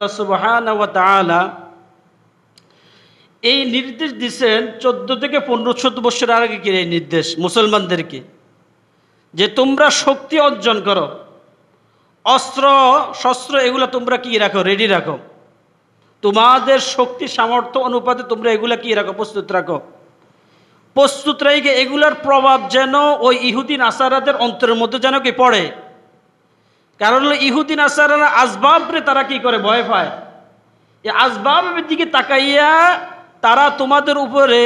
আল্লাহ সুবহানাহু ওয়া তাআলা এই নির্দেশ দিয়েছেন 14 থেকে 15 বছর আগে কি এই নির্দেশ মুসলমানদেরকে যে তোমরা শক্তি অর্জন করো, অস্ত্র শস্ত্র এগুলো তোমরা কি রাখো, রেডি রাখো, তোমাদের শক্তি সামর্থ্য অনুপাতে তোমরা এগুলা কি রাখো, প্রস্তুত রাখো। প্রস্তুত রেখে এগুলার প্রভাব যেন ওই ইহুদি নাসারাদের অন্তরের মধ্যে যেন কি পড়ে। কারণ হলো ইহুদি নাসারারা আসবাবরে তারা কি করে, ভয় পায়। এই আসবাবের দিকে তাকাইয়া তারা তোমাদের উপরে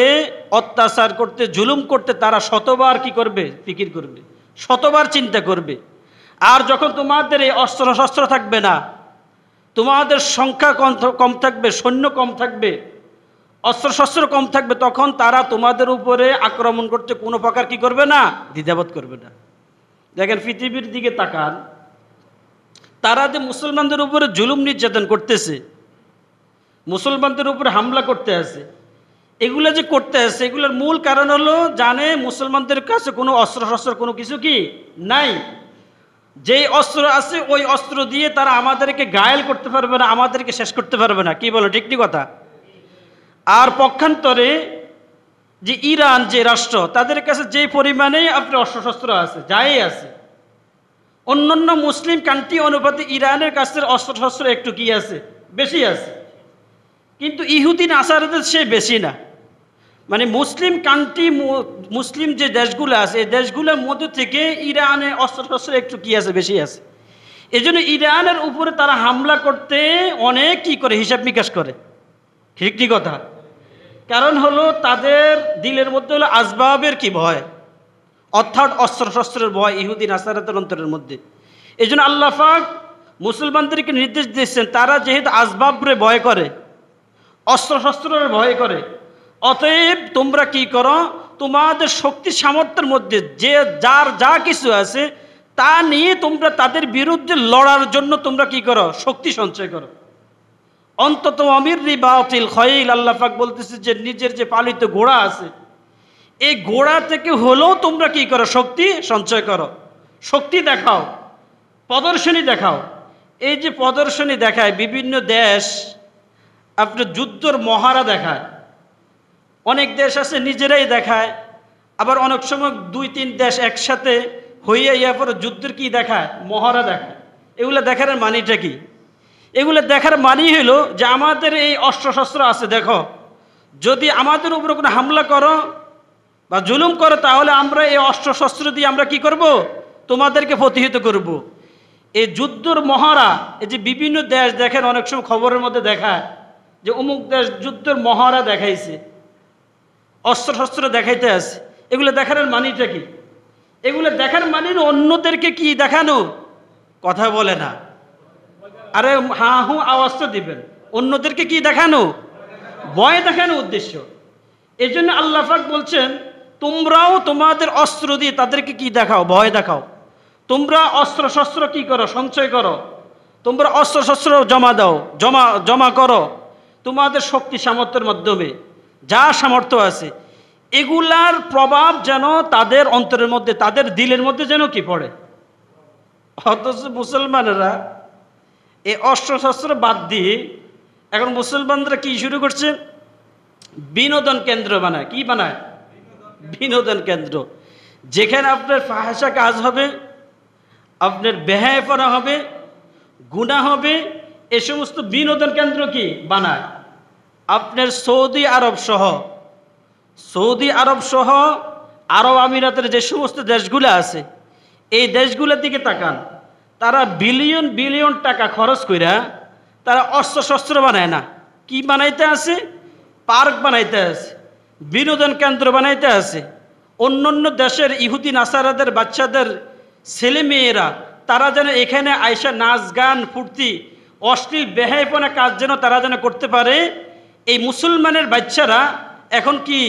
অত্যাচার করতে, জুলুম করতে তারা শতবার কি করবে, ফিকির করবে, শতবার চিন্তা করবে। আর যখন তোমাদের এই অস্ত্র শস্ত্র থাকবে না, তোমাদের সংখ্যা কম থাকবে, সৈন্য কম থাকবে, অস্ত্র শস্ত্র কম থাকবে, তখন তারা তোমাদের উপরে আক্রমণ করতে কোনো প্রকার কি করবে না, দ্বিধাবোধ করবে না। দেখেন পৃথিবীর দিকে তাকান, তারা যে মুসলমানদের উপরে জুলুম নির্যাতন করতেছে, মুসলমানদের উপরে হামলা করতে আছে, এগুলো যে করতে আছে এগুলোর মূল কারণ হলো জানে মুসলমানদের কাছে কোনো অস্ত্র শস্ত্র কোনো কিছু কি নাই। যেই অস্ত্র আছে ওই অস্ত্র দিয়ে তারা আমাদেরকে ঘায়েল করতে পারবে না, আমাদেরকে শেষ করতে পারবে না। কি বলো, ঠিক নি কথা? আর পক্ষান্তরে যে ইরান যে রাষ্ট্র, তাদের কাছে যে পরিমাণে আপনার অস্ত্রশস্ত্র আছে, যাই আছে, অন্যান্য মুসলিম কান্ট্রি অনুপাতে ইরানের কাছে অস্ত্রশস্ত্র একটু কি আছে, বেশি আছে। কিন্তু ইহুদি নাসারাদের সে বেশি না। মানে মুসলিম কান্ট্রি, মুসলিম যে দেশগুলো আছে এই দেশগুলোর মধ্যে থেকে ইরানের অস্ত্রশস্ত্র একটু কি আছে, বেশি আছে। এই জন্য ইরানের উপরে তারা হামলা করতে অনেক কি করে, হিসাব নিকাশ করে। ঠিক নি কথা? কারণ হলো তাদের দিলের মধ্যে হলো আসবাবের কি ভয়, অর্থাৎ অস্ত্রশস্ত্রের ভয় ইহুদি নাসারাতের অন্তরের মধ্যে। এই জন্য আল্লাহ পাক মুসলমানদেরকে নির্দেশ দিয়েছেন, তারা যেহেতু আসবাবরে ভয় করে, অস্ত্রশস্ত্রের ভয় করে, অতএব তোমরা কি করো, তোমাদের শক্তি সামর্থ্যের মধ্যে যে যার যা কিছু আছে তা নিয়ে তোমরা তাদের বিরুদ্ধে লড়ার জন্য তোমরা কি করো, শক্তি সঞ্চয় করো। অন্তত আমির রিবাতিল খয়ল, আল্লাহ পাক বলতেছে যে নিজের যে পালিত ঘোড়া আছে এই ঘোড়া থেকে হলেও তোমরা কি করো, শক্তি সঞ্চয় করো, শক্তি দেখাও, প্রদর্শনী দেখাও। এই যে প্রদর্শনী দেখায় বিভিন্ন দেশ, আপনার যুদ্ধর মহারা দেখায়। অনেক দেশ আছে নিজেরাই দেখায়, আবার অনেক সময় 2-3 দেশ একসাথে হইয়া ইয়া পরে যুদ্ধের কি দেখায়, মহারা দেখায়। এগুলো দেখার মানিটা কি? এগুলো দেখার মানি হলো যে আমাদের এই অস্ত্রশস্ত্র আছে, দেখো, যদি আমাদের উপরে কোনো হামলা করো বা জুলুম করো তাহলে আমরা এই অস্ত্রশস্ত্র দিয়ে আমরা কি করব, তোমাদেরকে প্রতিহত করব। এই যুদ্ধর মহারা, এই যে বিভিন্ন দেশ দেখেন অনেক সময় খবরের মধ্যে দেখায় যে অমুক দেশ যুদ্ধের মহারা দেখাইছে, অস্ত্রশস্ত্র দেখাইতে আছে। এগুলো দেখার মানিটা কি? এগুলো দেখার মানি অন্যদেরকে কি দেখানো, কথা বলে না, আরে হা হু আওয়াজ তো দিবেন, অন্যদেরকে কি দেখানো, ভয় দেখানো উদ্দেশ্য। এই জন্য আল্লাহ পাক বলছেন তোমরাও তোমাদের অস্ত্র দিয়ে তাদেরকে কি দেখাও, ভয় দেখাও। তোমরা অস্ত্র শস্ত্র কি করো, সঞ্চয় করো, তোমরা অস্ত্র শস্ত্র জমা দাও, জমা করো তোমাদের শক্তি সামর্থ্যের মাধ্যমে যা সামর্থ্য আছে, এগুলার প্রভাব যেন তাদের অন্তরের মধ্যে, তাদের দিলের মধ্যে যেন কি পড়ে। অথচ মুসলমানেরা এই অস্ত্রশস্ত্র বাদ দিয়ে এখন মুসলমানরা কি শুরু করছে, বিনোদন কেন্দ্র বানায়। কি বানায়? বিনোদন কেন্দ্র, যেখানে আপনার ফাহিশা কাজ হবে, আপনার বেহায়াপনা হবে, গুনাহ হবে, এ সমস্ত বিনোদন কেন্দ্র কি বানায়। আপনার সৌদি আরব সহ আরব আমিরাতের যে সমস্ত দেশগুলো আছে এই দেশগুলোর দিকে তাকান, তারা বিলিয়ন বিলিয়ন টাকা খরচ কইরা তারা অস্ত্রশস্ত্র বানায় না, কি বানাইতে আছে, পার্ক বানাইতে আছে, বিনোদন কেন্দ্র বানাইতে আছে। অন্য দেশের ইহুদি নাসারাদের বাচ্চাদের ছেলে মেয়েরা তারা যেন এখানে আয়সা নাচ গান ফুর্তি অশ্লীল বেহায়াপনা কাজ যেন তারা যেন করতে পারে, এই মুসলমানের বাচ্চারা এখন কি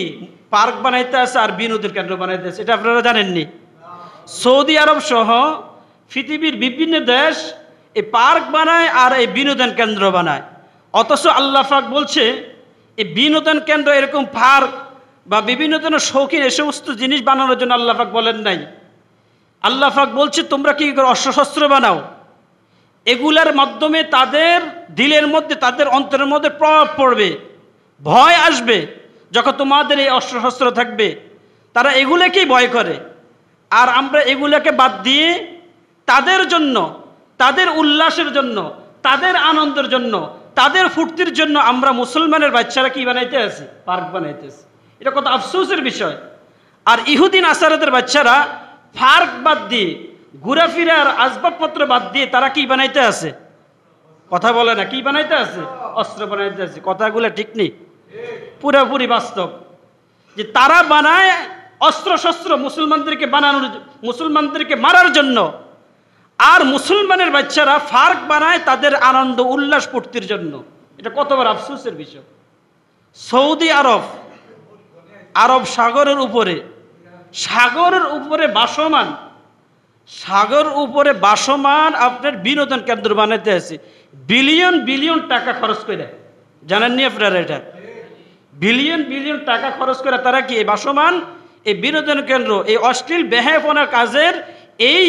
পার্ক বানাইতে আছে আর বিনোদন কেন্দ্র বানাইতে আছে। এটা আপনারা জানেননি? সৌদি আরব সহ পৃথিবীর বিভিন্ন দেশ এই পার্ক বানায় আর এই বিনোদন কেন্দ্র বানায়। অথচ আল্লাহ পাক বলছে এই বিনোদন কেন্দ্র, এরকম পার্ক বা বিভিন্ন ধরনের শৌখিন এ সমস্ত জিনিস বানানোর জন্য আল্লাহ পাক বলেন নাই। আল্লাহ পাক বলছে তোমরা কি করো, অস্ত্রশস্ত্র বানাও। এগুলার মাধ্যমে তাদের দিলের মধ্যে, তাদের অন্তরের মধ্যে প্রভাব পড়বে, ভয় আসবে। যখন তোমাদের এই অস্ত্রশস্ত্র থাকবে, তারা এগুলোকেই ভয় করে। আর আমরা এগুলোকে বাদ দিয়ে তাদের জন্য, তাদের উল্লাসের জন্য, তাদের আনন্দের জন্য, তাদের ফুর্তির জন্য আমরা মুসলমানের বাচ্চারা কি বানাইতে আছি? পার্ক বানাইতেছি। এটা কত আফসোসের বিষয়। আর ইহুদিন আসারাদের বাচ্চারা পার্ক বাদ দিয়ে, ঘোরাফেরার আসবাবপত্র বাদ দিয়ে তারা কি বানাইতে আছে? কথা বলে না, কি বানাইতে আছে? অস্ত্র বানাইতে আছে। কথাগুলো ঠিক নেই, পুরোপুরি বাস্তব। যে তারা বানায় অস্ত্র শস্ত্র মুসলমানদেরকে বানানোর, মুসলমানদেরকে মারার জন্য। আর মুসলমানের বাচ্চারা পার্ক বানায় তাদের আনন্দ উল্লাস ফুর্তির জন্য। এটা কত বড় আফসোসের বিষয়। সৌদি আরব, আরব সাগরের উপরে, সাগরের উপরে ভাসমান, সাগর উপরে ভাসমান আপনার বিনোদন কেন্দ্র বানাইতে আছে বিলিয়ন বিলিয়ন টাকা খরচ করে। জানেননি আপনারা এটা? বিলিয়ন বিলিয়ন টাকা খরচ করে তারা কি এই ভাসমান এই বিনোদন কেন্দ্র, এই অশ্লীল বেহায়াপনার কাজের এই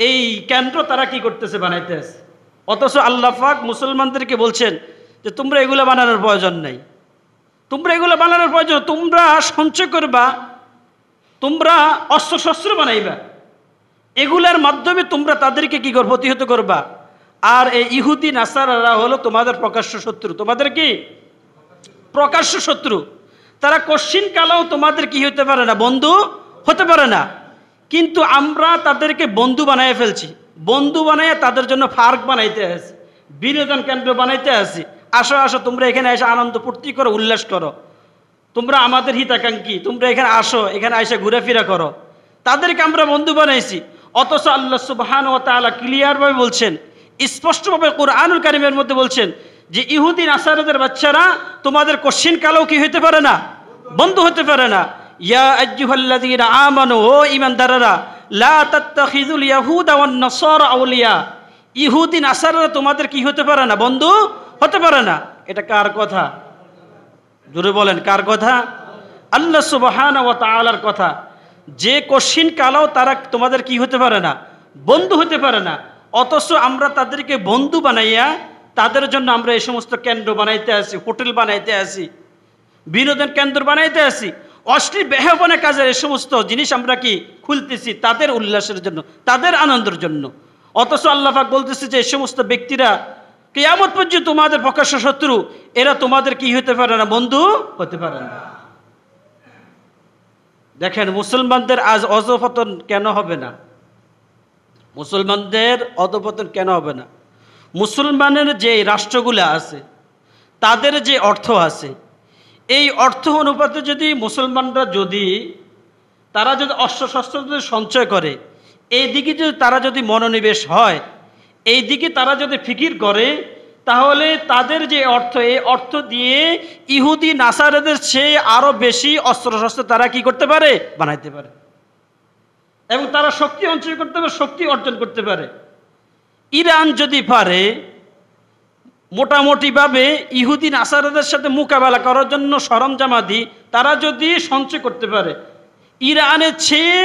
এই কেন্দ্র তারা কি করতেছে? বানাইতে আছে। অথচ আল্লাহ পাক মুসলমানদেরকে বলছেন যে তোমরা এগুলো বানানোর প্রয়োজন নাই, তোমরা এগুলো বানানোর প্রয়োজন, তোমরা সঞ্চয় করবা, তোমরা অস্ত্রশস্ত্র বানাইবা, এগুলার মাধ্যমে তোমরা তাদেরকে কি করবে? প্রতিহত করবা। আর এই ইহুদি নাসারারা হলো তোমাদের প্রকাশ্য শত্রু। তোমাদের কি প্রকাশ্য শত্রু। তারা কশ্চিন কালেও তোমাদের কি হতে পারে না? বন্ধু হতে পারে না। কিন্তু আমরা তাদেরকে বন্ধু বানাইয়ে ফেলছি। বন্ধু বানাইয়ে তাদের জন্য পার্ক বানাইতে আসি, বিনোদন কেন্দ্র বানাইতে আসি। আসো আসো, তোমরা এখানে এসে আনন্দ ফুর্তি করো, উল্লাস করো, তোমরা আমাদের হিতাকাঙ্ক্ষী, তোমরা এখানে আসো, এখানে এসে ঘুরেফেরা করো। তাদেরকে আমরা বন্ধু বানাইছি। অথচ আল্লাহ সুবহানাহু ওয়া তাআলা ক্লিয়ারভাবে বলছেন, স্পষ্টভাবে কোরআনুল কারীমের মধ্যে বলছেন যে ইহুদি নাসারাদের বাচ্চারা তোমাদের কশ্চিন কালেও কি হতে পারে না? বন্ধু হতে পারে না। ইয়া আইয়ুহাল্লাযীনা আমানু, ও ঈমানদাররা, লা তাত্তাখিযুল ইয়াহুদা ওয়ান নাসারা আউলিয়া। ইহুদি নাসারারা তোমাদের কি হতে পারে না? বন্ধু হতে পারে না। এটা কার কথা? জোরে বলেন, কার কথা? আল্লাহ সুবহানাহু ওয়া তাআলার কথা। যে কশ্চিন কালেও তারা তোমাদের কি হতে পারে না? বন্ধু হতে পারে না। অথচ আমরা তাদেরকে বন্ধু বানাইয়া তাদের জন্য আমরা এই সমস্ত কেন্দ্র বানাইতে আসি, হোটেল বানাইতে আসি, বিনোদন কেন্দ্র বানাইতে আসি, অশ্লীল বেহায়াপনা কাজের এই সমস্ত জিনিস আমরা কি খুলতেছি তাদের উল্লাসের জন্য, তাদের আনন্দের জন্য। অথচ আল্লাহ পাক বলতেছে যে এই সমস্ত ব্যক্তিরা কিয়ামত পর্যন্ত তোমাদের প্রকাশ্য শত্রু, এরা তোমাদের কি হতে পারে না? বন্ধু হতে পারে না। দেখেন মুসলমানদের আজ অধঃপতন কেন হবে না? মুসলমানদের অধঃপতন কেন হবে না? মুসলমানের যে রাষ্ট্রগুলো আছে, তাদের যে অর্থ আছে, এই অর্থ অনুপাতে যদি মুসলমানরা যদি তারা যদি অস্ত্রশস্ত্র যদি সঞ্চয় করে, এই দিকে যদি তারা যদি মনোনিবেশ হয়, এই দিকে তারা যদি ফিকির করে, তাহলে তাদের যে অর্থ, এই অর্থ দিয়ে ইহুদি নাসারাদের চেয়ে আরো বেশি অস্ত্রশস্ত্র তারা কি করতে পারে? বানাইতে পারে। এবং তারা শক্তি সঞ্চয় করতে পারে, শক্তি অর্জন করতে পারে। ইরান যদি পারে মোটামুটিভাবে ইহুদি নাসারাদের সাথে মোকাবেলা করার জন্য সরঞ্জামাদি তারা যদি সঞ্চয় করতে পারে, ইরানের চেয়ে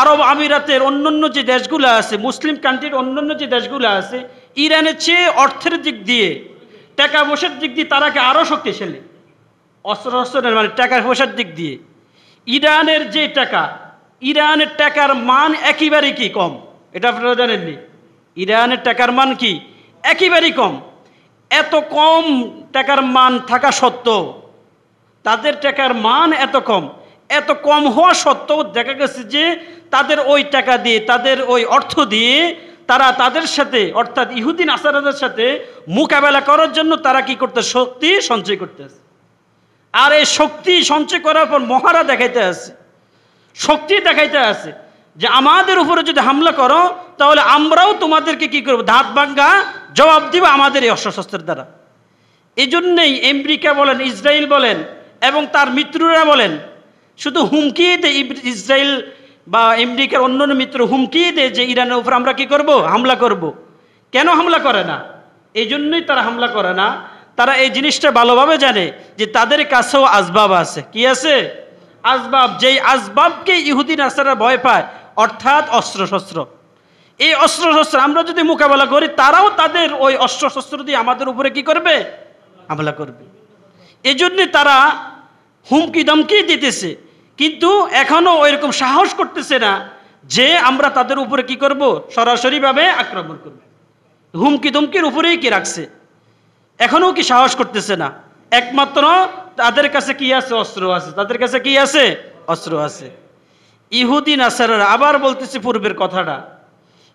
আরব আমিরাতের অন্যান্য যে দেশগুলো আছে, মুসলিম কান্ট্রির অন্যান্য যে দেশগুলো আছে, ইরানের চেয়ে অর্থের দিক দিয়ে, টাকা পয়সার দিক দিয়ে তারা কি আরও শক্তিশালী? অস্ত্রের মানে টাকা পয়সার দিক দিয়ে ইরানের যে টাকা, ইরানের টাকার মান একেবারেই কি কম। এটা আপনারা জানেননি? ইরানের টাকার মান কি একেবারেই কম। এত কম টাকার মান থাকা সত্ত্বেও, তাদের টাকার মান এত কম, এত কম হওয়া সত্ত্বেও দেখা গেছে যে তাদের ওই টাকা দিয়ে, তাদের ওই অর্থ দিয়ে তারা তাদের সাথে, অর্থাৎ ইহুদি নাসারাদের সাথে মোকাবেলা করার জন্য তারা কি করতে? শক্তি সঞ্চয় করতেছে। আর এই শক্তি সঞ্চয় করার পর মহারা দেখাইতে আছে, শক্তি দেখাইতে আছে যে আমাদের উপরে যদি হামলা করো তাহলে আমরাও তোমাদেরকে কি করবো? ধাত ভাঙ্গা জবাব দিব আমাদের এই অস্ত্রশস্ত্রের দ্বারা। এই জন্যেই আমেরিকা বলেন, ইসরায়েল বলেন এবং তার মিত্ররা বলেন, শুধু হুমকি দেয় ইসরায়েল বা আমেরিকার অন্যান্য মিত্র হুমকি দেয় যে ইরানের উপর আমরা কি করব? হামলা করব। কেন হামলা করে না? এই জন্যই তারা হামলা করে না। তারা এই জিনিসটা ভালোভাবে জানে যে তাদের কাছেও আসবাব আছে। কি আছে? আসবাব। যেই আসবাবকে ইহুদি নাসারা ভয় পায়, অর্থাৎ অস্ত্রশস্ত্র। এই অস্ত্র শস্ত্র আমরা যদি মোকাবেলা করি, তারাও তাদের ওই অস্ত্র শস্ত্র দিয়ে আমাদের উপরে কি করবে? হামলা করবে। এই জন্যে তারা হুমকি ধমকি দিতেছে, কিন্তু এখনো ওইরকম সাহস করতেছে না যে আমরা তাদের উপরে কি করব, সরাসরিভাবে আক্রমণ করব। হুমকি ধমকির উপরেই কি রাখছে, এখনো কি সাহস করতেছে না। একমাত্র তাদের কাছে কি আছে? অস্ত্র আছে। তাদের কাছে কি আছে? অস্ত্র আছে। ইহুদি নাসারারা, আবার বলতেছি পূর্বের কথাটা,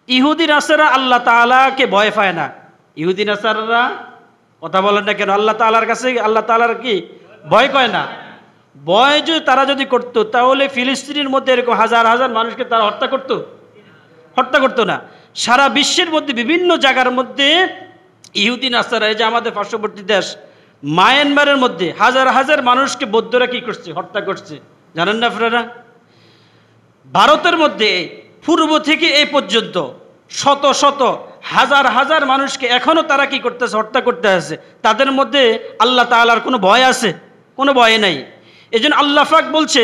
ইহুদি নাসারা আল্লাহ তাআলাকে ভয় পায় না। ইহুদি নাসারারা, কথা বলেন না কেন, আল্লাহ তাআলার কাছে আল্লাহ তাআলার কি ভয় করে না? ভয় যদি তারা যদি করতো, তাহলে ফিলিস্তিনের মধ্যে এরকম হাজার হাজার মানুষকে তারা হত্যা করতো? হত্যা করতো না। সারা বিশ্বের মধ্যে বিভিন্ন জায়গার মধ্যে ইহুদি নাসারা, এই যে আমাদের পার্শ্ববর্তী দেশ মায়ানমারের মধ্যে হাজার হাজার মানুষকে বৌদ্ধরা কি করছে? হত্যা করছে। জানেন না আপনারা? ভারতের মধ্যে পূর্ব থেকে এই পর্যন্ত শত শত হাজার হাজার মানুষকে এখনো তারা কি করতেছে? হত্যা করতে আছে। তাদের মধ্যে আল্লাহ তাআলার কোনো ভয় আছে? কোনো ভয় নাই। এই জন্য আল্লাহ পাক বলছে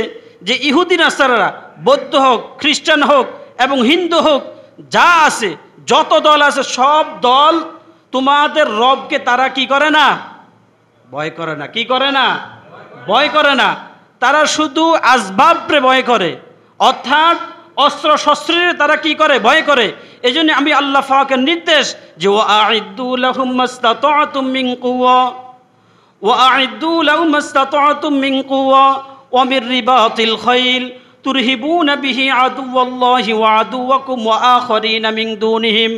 যে ইহুদি নাসারারা, বৌদ্ধ হোক, খ্রিস্টান হোক এবং হিন্দু হোক, যা আছে, যত দল আছে, সব দল তোমাদের রবকে তারা কি করে না? ভয় করে না। কি করে না? ভয় করে না। তারা শুধু আসবাবরে ভয় করে, অর্থাৎ অস্ত্র শস্ত্রের তারা কি করে? ভয় করে। এই জন্য আমি আল্লাহ পাকের নির্দেশ যে ওয়াআইদ্দু লাহুম মাসতাতাতুম মিন কুওয়া ওয়াআইদ্দু লাহুম মাসতাতাতুম মিন কুওয়া ওয়া মির রিবাতিল খাইল তুরহিবুনা বিহি আদুওয়াল্লাহি ওয়া আদুওয়াকুম ওয়া আখারিনা মিন দুনিহিম।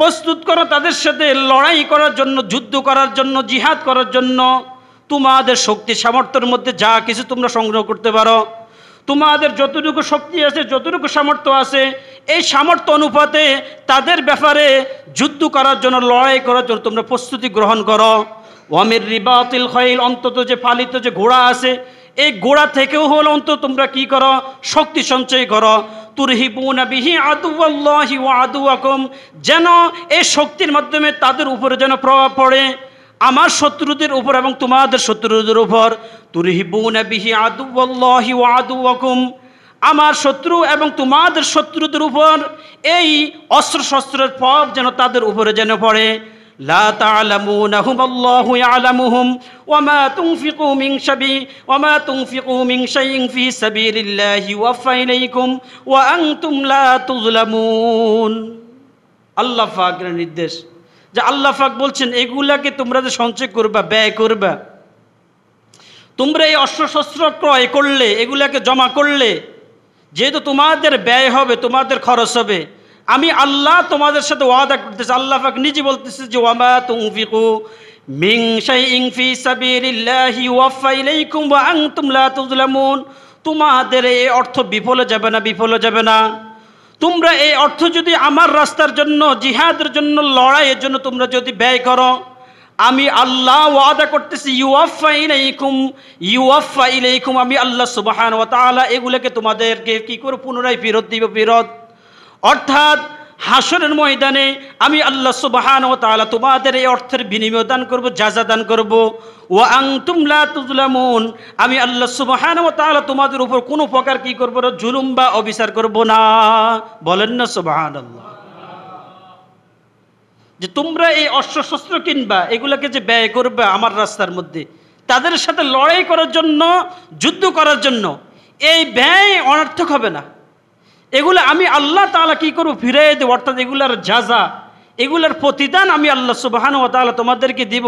প্রস্তুত করো তাদের সাথে লড়াই করার জন্য, যুদ্ধ করার জন্য, জিহাদ করার জন্য। তোমাদের শক্তি সামর্থ্যের মধ্যে যা কিছু তোমরা সংগ্রহ করতে পারো, তোমাদের যতটুকু শক্তি আছে, যতটুকু সামর্থ্য আছে, এই সামর্থ্য অনুপাতে তাদের ব্যাপারে যুদ্ধ করার জন্য, লড়াই করার জন্য তোমরা প্রস্তুতি গ্রহণ করো। ওয়ামির রিবাতিল খাইল, অন্তত যে পালিত যে ঘোড়া আছে, এই ঘোড়া থেকেও হলো অন্তত তোমরা কি করো? শক্তি সঞ্চয় করো। তুরহিবুনা বিহি আদুওয়াল্লাহি ওয়া আদুওয়াকুম, যেন এই শক্তির মাধ্যমে তাদের উপরে যেন প্রভাব পড়ে আমার শত্রুদের উপর এবং তোমাদের শত্রুদের উপর। তুরহিবুনা বিহি আদুওয়াল্লাহি ওয়া আদুওয়াকুম, আমার শত্রু এবং তোমাদের শত্রুদের উপর এই অস্ত্র শস্ত্রের প্রভাব যেন তাদের উপরে যেন পড়ে। লা তা'লামুনাহুম আল্লাহু ইয়া'লামুহুম ওয়া মা তুনফিকু মিন শাইইন ফি সাবিলিল্লাহি ওয়াফা ইলাইকুম ওয়া আনতুম লা তুযলামুন। আল্লাহ পাকের নির্দেশ যে আল্লাহ পাক বলছেন এগুলাকে তোমরা যে সঞ্চয় করবা, ব্যয় করবা, তোমরা এই অস্ত্র শস্ত্র ক্রয় করলে, এগুলাকে জমা করলে, যেহেতু তোমাদের ব্যয় হবে, তোমাদের খরচ হবে, আমি আল্লাহ তোমাদের সাথে ওয়াদা করতেছি। আল্লাহ পাক নিজে বলতেছে যে ওয়ামা তুনফিকু মিন শাইইন ফি সাবিলিল্লাহি ওয়াফা ইলাইকুম ওয়া আনতুম লা তুযলামুন। তোমাদের এই অর্থ বিফলে যাবে না, বিফলে যাবে না। তোমরা এই অর্থ যদি আমার রাস্তার জন্য, জিহাদের জন্য, লড়াইয়ের জন্য তোমরা যদি ব্যয় করো, আমি আল্লাহ ওয়াদা করতেছি ইউওয়াফা ইলাইকুম, আমি আল্লাহ সুবহানাহু ওয়া তাআলা এগুলোকে তোমাদেরকে কি করে পুনরায় ফেরত দিব, ফেরত। অর্থাৎ হাসরের ময়দানে আমি আল্লাহ সুবহানাহু ওয়া তাআলা তোমাদের এই অর্থের বিনিময় দান করব, জাযা দান করব। ওয়া আনতুম লা তুযলামুন, আমি আল্লাহ সুবহানাহু ওয়া তাআলা তোমাদের উপর কোনো প্রকার কি করব না, জুলুম বা অবিচার করব না। বলেন না সুবহানাল্লাহ। যে তোমরা এই অস্ত্র শস্ত্র কিনবা, এগুলোকে যে ব্যয় করবা আমার রাস্তার মধ্যে, তাদের সাথে লড়াই করার জন্য, যুদ্ধ করার জন্য, এই ব্যয় অনর্থক হবে না। এগুলো আমি আল্লাহ তাআলা কি করব? ফিরিয়ে দেব। অর্থাৎ এগুলার জাযা, এগুলার প্রতিদান আমি আল্লাহ সুবহানাহু ওয়া তাআলা তোমাদেরকে দিব।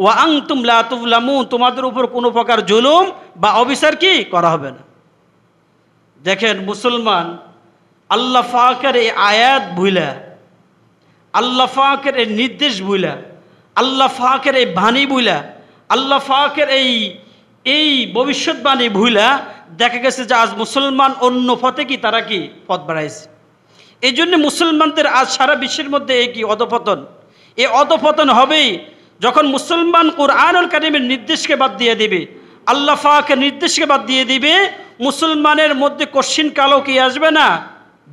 ওয়া আনতুম লা তুযলামুন, তোমাদের উপর কোনো প্রকার জুলুম বা অবিচার কি করা হবে না। দেখেন মুসলমান, আল্লাহ পাকের এই আয়াত ভুলা, আল্লাহ পাকের এই নির্দেশ ভুলা, আল্লাহ পাকের এই বাণী ভুলা, আল্লাহ পাকের এই ভবিষ্যৎবাণী ভুলা দেখা গেছে যে আজ মুসলমান অন্য পথে কি তারা কি পথ বাড়াইছে। এই জন্য মুসলমানদের আজ সারা বিশ্বের মধ্যে এই কি অধপতন। এই অধপতন হবেই যখন মুসলমান কুরআনুল কারীমের নির্দেশকে বাদ দিয়ে দিবে, আল্লাহ পাকের নির্দেশকে বাদ দিয়ে দিবে। মুসলমানের মধ্যে কশিন কালো কি আসবে না?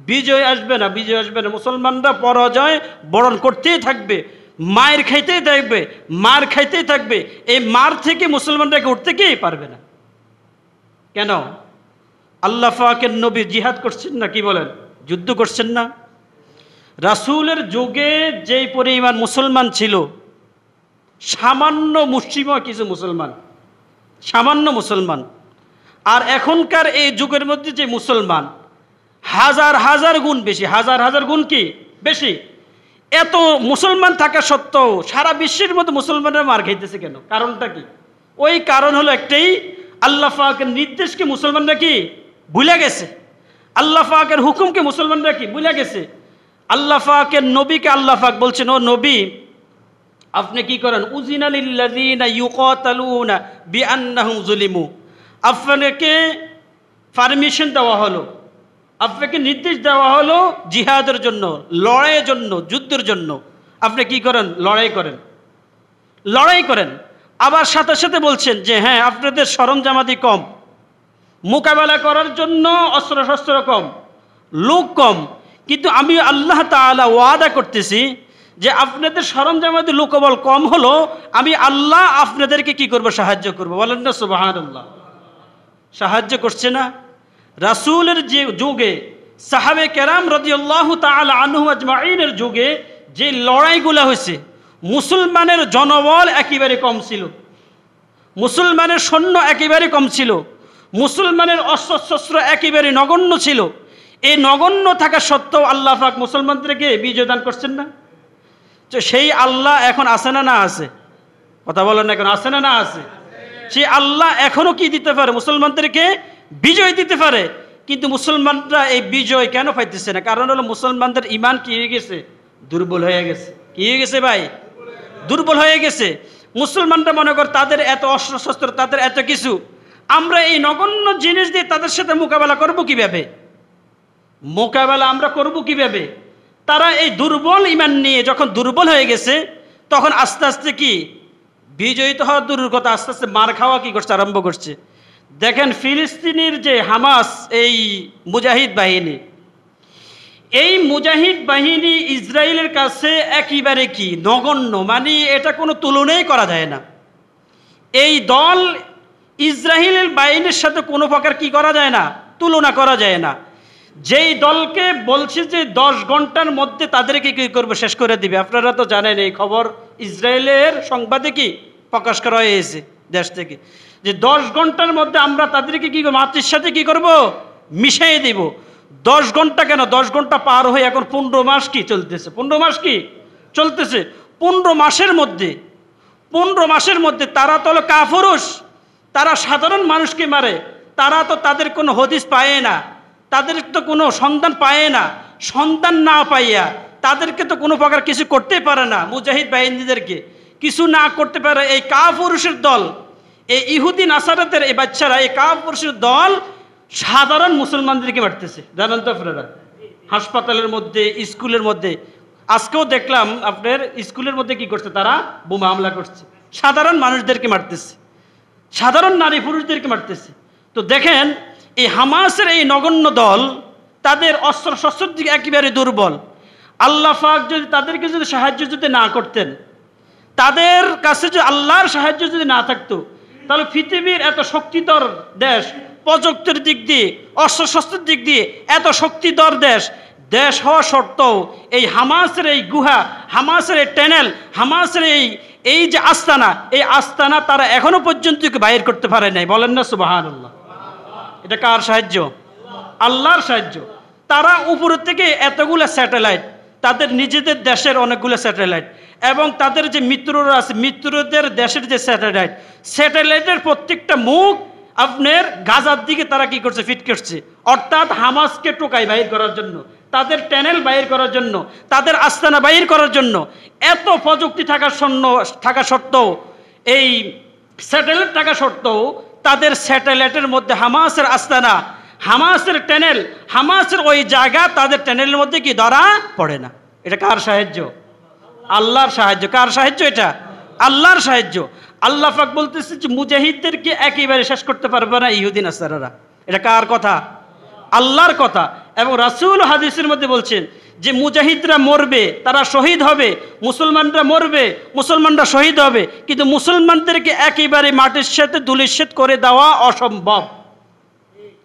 বিজয় আসবে না, বিজয় আসবে না। মুসলমানরা পরাজয় বরণ করতেই থাকবে, মায়ের খাইতেই থাকবে, মার খাইতেই থাকবে। এই মার থেকে মুসলমানরা উঠতে কি পারবে না। কেন? আল্লাহ পাকের নবী জিহাদ করছেন না, কি বলেন? যুদ্ধ করছেন না। রাসূলের যুগে যেই পরিমাণ মুসলমান ছিল, সামান্য মুসলিমও কিছু মুসলমান, সামান্য মুসলমান, আর এখনকার এই যুগের মধ্যে যে মুসলমান হাজার হাজার গুণ বেশি, হাজার হাজার গুণ কি বেশি। এত মুসলমান থাকা সত্ত্বেও সারা বিশ্বের মধ্যে মুসলমানরা মার খাইতেছে কেন? কারণটা কি? ওই কারণ হলো একটাই, আল্লাহ পাকের নির্দেশকে মুসলমানরা কি ভুলে গেছে, আল্লাহ পাকের হুকুমকে মুসলমানরা কি ভুলে গেছে। আল্লাহ পাকের নবীকে আল্লাহ পাক বলছেন, ও নবী আপনি কি করেন, উযিনা লিল্লাযিনা ইউকাতালুনা বিআন্নাহুম যুলিমু, আপনাকে পারমিশন দেওয়া হলো, আপনাকে নির্দেশ দেওয়া হলো জিহাদের জন্য, লড়াইয়ের জন্য, যুদ্ধের জন্য। আপনি কি করেন? লড়াই করেন, লড়াই করেন। আবার সাথে সাথে বলছেন যে হ্যাঁ আপনাদের সরঞ্জামাদি কম, মোকাবেলা করার জন্য অস্ত্র শস্ত্র কম, লোক কম, কিন্তু আমি আল্লাহ তাআলা ওয়াদা করতেছি যে আপনাদের সরঞ্জামাদি লোকবল কম হলো, আমি আল্লাহ আপনাদেরকে কি করব? সাহায্য করব। বলেন না সুবহানাল্লাহ। সাহায্য করছে না? রাসূলের যে যুগে সাহাবে কেরাম রাদিয়াল্লাহু তাআলা আনহুম আজমাইনের যুগে যে লড়াইগুলো হয়েছে, মুসলমানের জনবল একেবারে কম ছিল, মুসলমানের সৈন্য একেবারে কম ছিল, মুসলমানের অস্ত্রশস্ত্র একেবারে নগণ্য ছিল। এই নগণ্য থাকা সত্ত্বেও আল্লাহ পাক মুসলমানদেরকে বিজয় দান করছেন না? তো সেই আল্লাহ এখন আছে না না আছে? কথা বলেন না, এখন আছে না না আছে? সেই আল্লাহ এখনো কি দিতে পারে? মুসলমানদেরকে বিজয় দিতে পারে। কিন্তু মুসলমানরা এই বিজয় কেন পাইতেছে না? কারণ হলো মুসলমানদের ঈমান কি হয়ে গেছে? দুর্বল হয়ে গেছে। কি হয়ে গেছে ভাই? দুর্বল হয়ে গেছে। মুসলমানরা মনে করে তাদের এত অস্ত্রশস্ত্র, তাদের এত কিছু, আমরা এই নগণ্য জিনিস দিয়ে তাদের সাথে মোকাবেলা করব কিভাবে? মোকাবেলা আমরা করব কিভাবে? তারা এই দুর্বল ঈমান নিয়ে যখন দুর্বল হয়ে গেছে, তখন আস্তে আস্তে কি বিজয়িত হওয়ার দূরের কথা, আস্তে আস্তে মার খাওয়া কি করছে? আরম্ভ করছে। দেখেন ফিলিস্তিনের যে হামাস, এই মুজাহিদ বাহিনী, এই মুজাহিদ বাহিনী ইসরায়েলের কাছে একেবারে কি নগণ্য, মানে এটা কোনো তুলনাই করা যায় না। এই দল ইসরায়েলের বাহিনীর সাথে কোনো প্রকার কি করা যায় না, তুলনা করা যায় না। যেই দলকে বলছে যে 10 ঘন্টার মধ্যে তাদেরকে কি করবে, শেষ করে দিবে। আপনারা তো জানেন এই খবর ইসরায়েলের সংবাদে কি প্রকাশ করা হয়েছে দেশ থেকে, যে 10 ঘন্টার মধ্যে আমরা তাদেরকে কি মাটির সাথে কি করব, মিশিয়ে দিব। 10 ঘন্টা কেন, 10 ঘন্টা পার হয়ে এখন 15 মাস কি চলতেছে, 15 মাস কি চলতেছে। 15 মাসের মধ্যে তারা তো হলো কাফুরুষ, তারা সাধারণ মানুষকে মারে, তারা তো তাদের কোনো হদিস পায় না, তাদের তো কোনো সন্ধান পায় না, সন্ধান না পাইয়া তাদেরকে তো কোনো প্রকার কিছু করতে পারে না। মুজাহিদ বাহিনীদেরকে কিছু না করতে পারে এই কাফুরুষের দল, এই ইহুদি নাসারাতের এই বাচ্চারা, এই কাফুরুষের দল সাধারণ মুসলমানদেরকে মারতেছে। জানেন তো আপনারা, হাসপাতালের মধ্যে, স্কুলের মধ্যে, আজকেও দেখলাম আপনার স্কুলের মধ্যে কি করছে, তারা বোমা হামলা করছে, সাধারণ মানুষদেরকে মারতেছে, সাধারণ নারী পুরুষদেরকে মারতেছে। তো দেখেন এই হামাসের এই নগণ্য দল, তাদের অস্ত্র শস্ত্রের দিকে একেবারে দুর্বল। আল্লাহ পাক যদি তাদেরকে যদি সাহায্য যদি না করতেন, তাদের কাছে যদি আল্লাহর সাহায্য যদি না থাকতো, তাহলে পৃথিবীর এত শক্তিধর দেশ, প্রযুক্তির দিক দিয়ে, অস্ত্রশস্ত্রের দিক দিয়ে এত শক্তিধর দেশ হওয়া সত্ত্বেও এই হামাসের এই গুহা, হামাসের এই টানেল, হামাসের এই যে আস্তানা, এই আস্তানা তারা এখনো পর্যন্ত বাইর করতে পারে নাই। বলেন না সুবহানাল্লাহ। এটা কার সাহায্য? আল্লাহর সাহায্য। তারা উপর থেকে এতগুলো স্যাটেলাইট, তাদের নিজেদের দেশের অনেকগুলো স্যাটেলাইট, এবং তাদের যে মিত্ররা আছে, মিত্রদের দেশের যে স্যাটেলাইটের প্রত্যেকটা মুখ আপনার গাজার দিকে তারা কি করছে, ফিট করছে। অর্থাৎ হামাসকে টোকাই বাইর করার জন্য, তাদের টানেল বাইর করার জন্য, তাদের আস্তানা বাইর করার জন্য। এত প্রযুক্তি থাকা সত্ত্বেও, এই স্যাটেলাইট থাকা সত্ত্বেও, তাদের স্যাটেলাইটের মধ্যে হামাসের আস্তানা, হামাসের টানেল, হামাসের ওই জায়গা তাদের টানেলের মধ্যে কি ধরা পড়ে না। এটা কার সাহায্য? আল্লাহর সাহায্য। কার সাহায্য? এটা আল্লাহর সাহায্য। আল্লাহ পাক বলতেছে যে মুজাহিদদেরকে একেবারে শেষ করতে পারবে না ইহুদি নাসারারা। এটা কার কথা? আল্লাহর কথা। এবং রাসূল হাদিসের মধ্যে বলছেন যে মুজাহিদরা মরবে, তারা শহীদ হবে, মুসলমানরা মরবে, মুসলমানরা শহীদ হবে, কিন্তু মুসলমানদেরকে একেবারে মাটির সাথে ধূলিসাৎ করে দেওয়া অসম্ভব।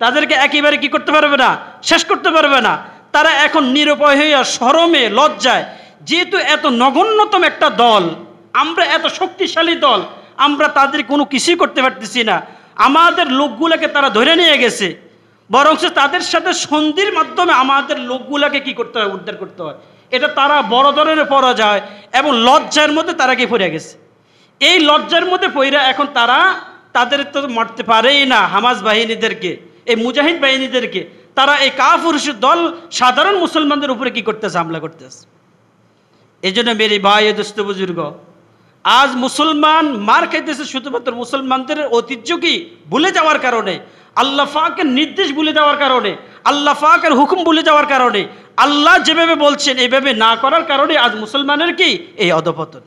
তাদেরকে একেবারে কি করতে পারবে না, শেষ করতে পারবে না। তারা এখন নিরুপায় হইয়া শরমে লজ্জায়, যেহেতু এত নগণ্যতম একটা দল, আমরা এত শক্তিশালী দল, আমরা তাদের কোনো কিছুই করতে পারতেছি না, আমাদের লোকগুলোকে তারা ধরে নিয়ে গেছে, বরং তাদের সাথে সন্ধির মাধ্যমে আমাদের লোকগুলোকে কি করতে হয়, উদ্ধার করতে হয়। এটা তারা বড় ধরনের পরাজয় এবং লজ্জার মধ্যে তারা কি পড়ে গেছে। এই লজ্জার মধ্যে পইরা এখন তারা তাদের তো মারতে পারেই না, হামাস বাহিনীদেরকে, এই মুজাহিদ বাহিনীদেরকে, তারা এই কাফির দল সাধারণ মুসলমানদের উপরে কি করতেছে, হামলা করতেছে। এই জন্য মেরে ভাই দোস্ত বুজুর্গ, আজ মুসলমান মার খাইতেছে শুধুমাত্র মুসলমানদের ঐতিহ্য কি ভুলে যাওয়ার কারণে, আল্লাহ পাকের নির্দেশ ভুলে যাওয়ার কারণে, আল্লাহ পাকের হুকুম ভুলে যাওয়ার কারণে, আল্লাহ যেভাবে বলছেন এইভাবে না করার কারণে আজ মুসলমানের কি এই অধপতন।